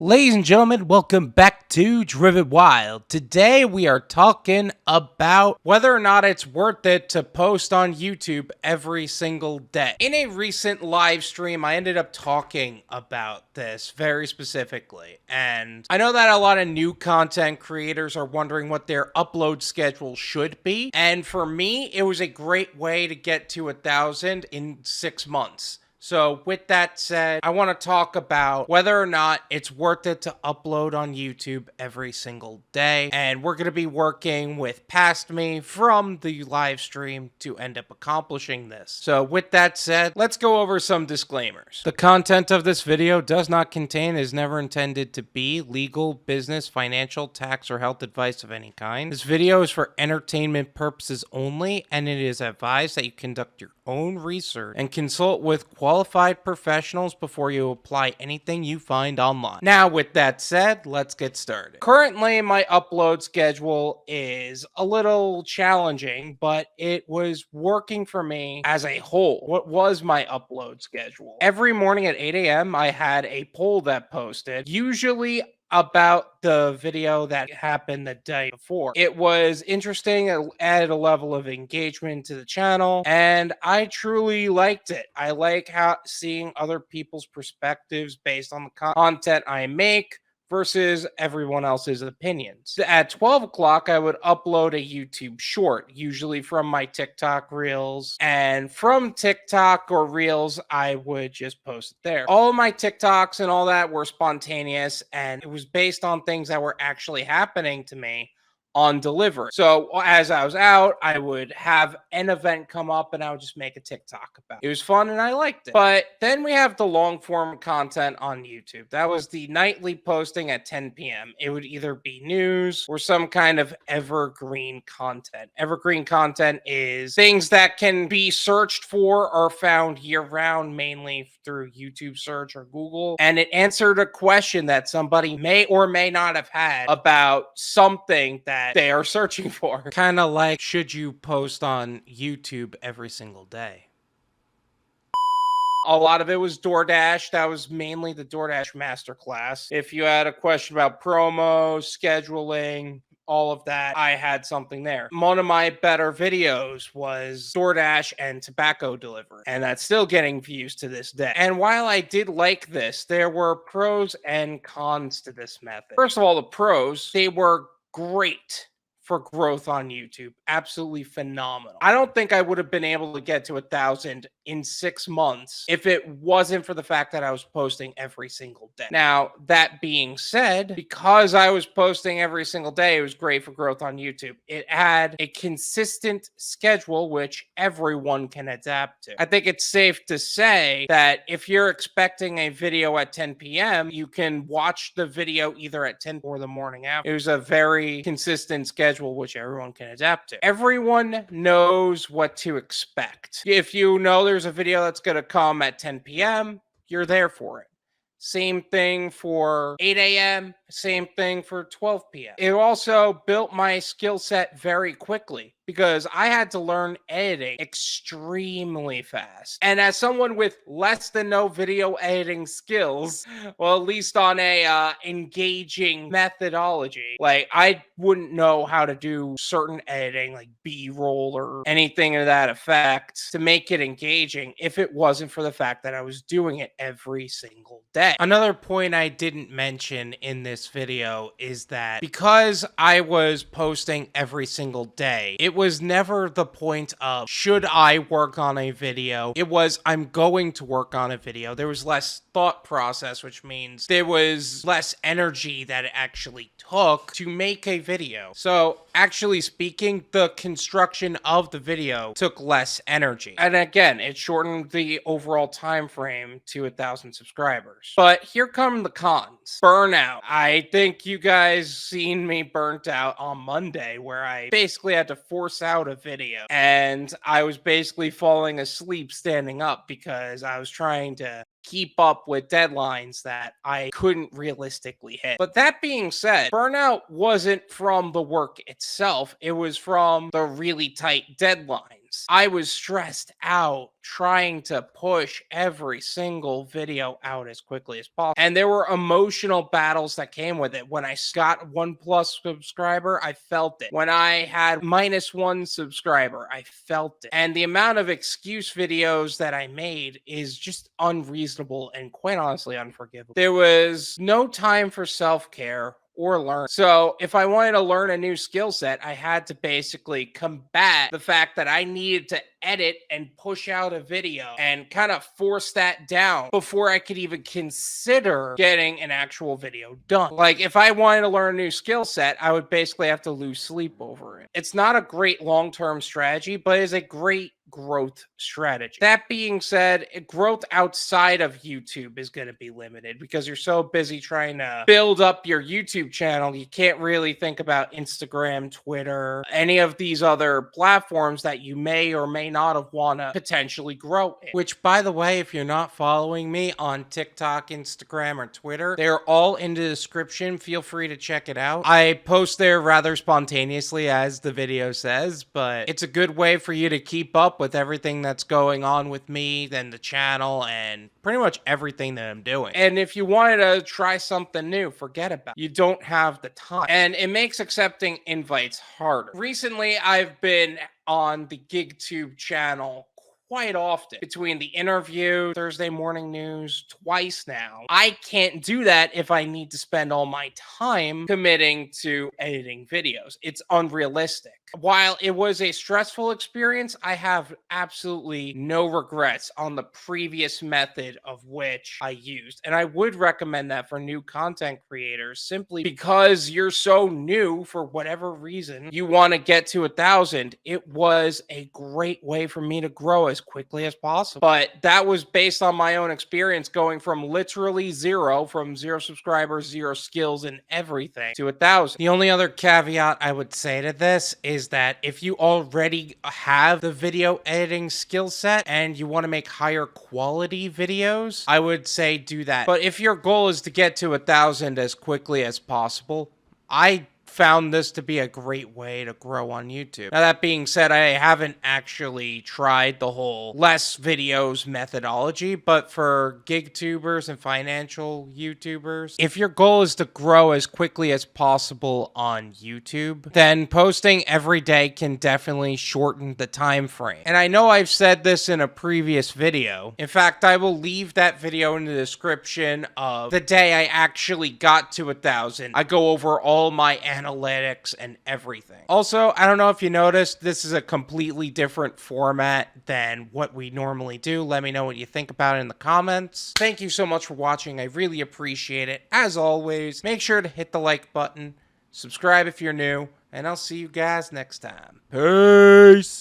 Ladies and gentlemen, welcome back to Driven Wild. Today we are talking about whether or not it's worth it to post on YouTube every single day. In a recent live stream, I ended up talking about this very specifically. And I know that a lot of new content creators are wondering what their upload schedule should be. And for me, it was a great way to get to 1,000 in 6 months. So with that said, I want to talk about whether or not it's worth it to upload on YouTube every single day. And we're going to be working with past me from the live stream to end up accomplishing this. So with that said, let's go over some disclaimers. The content of this video does not contain, is never intended to be legal, business, financial, tax, or health advice of any kind. This video is for entertainment purposes only, and it is advised that you conduct your own research and consult with qualified professionals before you apply anything you find online. Now, with that said, let's get started. Currently, my upload schedule is a little challenging, but it was working for me as a whole. What was my upload schedule? Every morning at 8 a.m., I had a poll that posted, usually about the video that happened the day before. It was interesting, it added a level of engagement to the channel, and I truly liked it. I like how seeing other people's perspectives based on the content I make versus everyone else's opinions. At 12 o'clock, I would upload a YouTube short, usually from my TikTok reels. And from TikTok or reels, I would just post it there. All of my TikToks and all that were spontaneous, and it was based on things that were actually happening to me on delivery. So as I was out, I would have an event come up and I would just make a TikTok about it. It was fun and I liked it. But then we have the long form content on YouTube. That was the nightly posting at 10 p.m. It would either be news or some kind of evergreen content. Evergreen content is things that can be searched for or found year round, mainly through YouTube search or Google. And it answered a question that somebody may or may not have had about something that they are searching for. Kind of like, should you post on YouTube every single day? A lot of it was DoorDash. That was mainly the DoorDash masterclass. If you had a question about promos, scheduling, all of that, I had something there. One of my better videos was DoorDash and tobacco delivery, and that's still getting views to this day. And while I did like this, there were pros and cons to this method. First of all, the pros, they were great for growth on YouTube. Absolutely phenomenal. I don't think I would have been able to get to 1,000 in 6 months if it wasn't for the fact that I was posting every single day. Now, that being said, because I was posting every single day, it was great for growth on YouTube. It had a consistent schedule, which everyone can adapt to. I think it's safe to say that if you're expecting a video at 10 p.m., you can watch the video either at 10 or the morning after. It was a very consistent schedule, which everyone can adapt to. Everyone knows what to expect. If you know there's a video that's going to come at 10 p.m., you're there for it. Same thing for 8 a.m., same thing for 12 p.m. It also built my skill set very quickly because I had to learn editing extremely fast. And as someone with less than no video editing skills, well, at least on a engaging methodology, like I wouldn't know how to do certain editing, like B-roll or anything of that effect to make it engaging if it wasn't for the fact that I was doing it every single day. Another point I didn't mention in this video is that because I was posting every single day, it was never the point of should I work on a video. It was I'm going to work on a video. There was less thought process, which means there was less energy that it actually took to make a video. So actually speaking, the construction of the video took less energy. And again, it shortened the overall time frame to 1,000 subscribers. But here come the cons. Burnout. I think you guys seen me burnt out on Monday where I basically had to force out a video and I was basically falling asleep standing up because I was trying to keep up with deadlines that I couldn't realistically hit. But that being said, burnout wasn't from the work itself. It was from the really tight deadlines. months, I was stressed out trying to push every single video out as quickly as possible. And there were emotional battles that came with it. When I got 1+ subscriber, I felt it. When I had -1 subscriber, I felt it. And the amount of excuse videos that I made is just unreasonable and quite honestly unforgivable. There was no time for self-care or learn. So if I wanted to learn a new skill set, I had to basically combat the fact that I needed to edit and push out a video and kind of force that down before I could even consider getting an actual video done. Like if I wanted to learn a new skill set, I would basically have to lose sleep over it. It's not a great long-term strategy, but it's a great growth strategy. That being said, growth outside of YouTube is going to be limited because you're so busy trying to build up your YouTube channel. You can't really think about Instagram, Twitter, any of these other platforms that you may or may not have want to potentially grow in. Which, by the way, if you're not following me on TikTok, Instagram, or Twitter, they're all in the description. Feel free to check it out. I post there rather spontaneously, as the video says, but it's a good way for you to keep up with everything that's going on with me, then the channel, and pretty much everything that I'm doing. And if you wanted to try something new, forget about it. You don't have the time. And it makes accepting invites harder. Recently, I've been on the GigTube channel quite often. Between the interview, Thursday morning news, twice now. I can't do that if I need to spend all my time committing to editing videos. It's unrealistic. While it was a stressful experience, I have absolutely no regrets on the previous method of which I used. And I would recommend that for new content creators simply because you're so new for whatever reason you want to get to 1,000. It was a great way for me to grow as quickly as possible. But that was based on my own experience going from literally zero, from 0 subscribers, 0 skills and everything to 1,000. The only other caveat I would say to this is that if you already have the video editing skill set and you want to make higher quality videos, I would say do that. But if your goal is to get to 1,000 as quickly as possible, I found this to be a great way to grow on YouTube. Now, that being said, I haven't actually tried the whole less videos methodology, but for gig tubers and financial YouTubers, if your goal is to grow as quickly as possible on YouTube, then posting every day can definitely shorten the time frame. And I know I've said this in a previous video. In fact, I will leave that video in the description of the day I actually got to 1,000. I go over all my analytics and everything. Also, I don't know if you noticed, this is a completely different format than what we normally do. Let me know what you think about it in the comments. Thank you so much for watching. I really appreciate it. As always, make sure to hit the like button, subscribe if you're new, and I'll see you guys next time. Peace!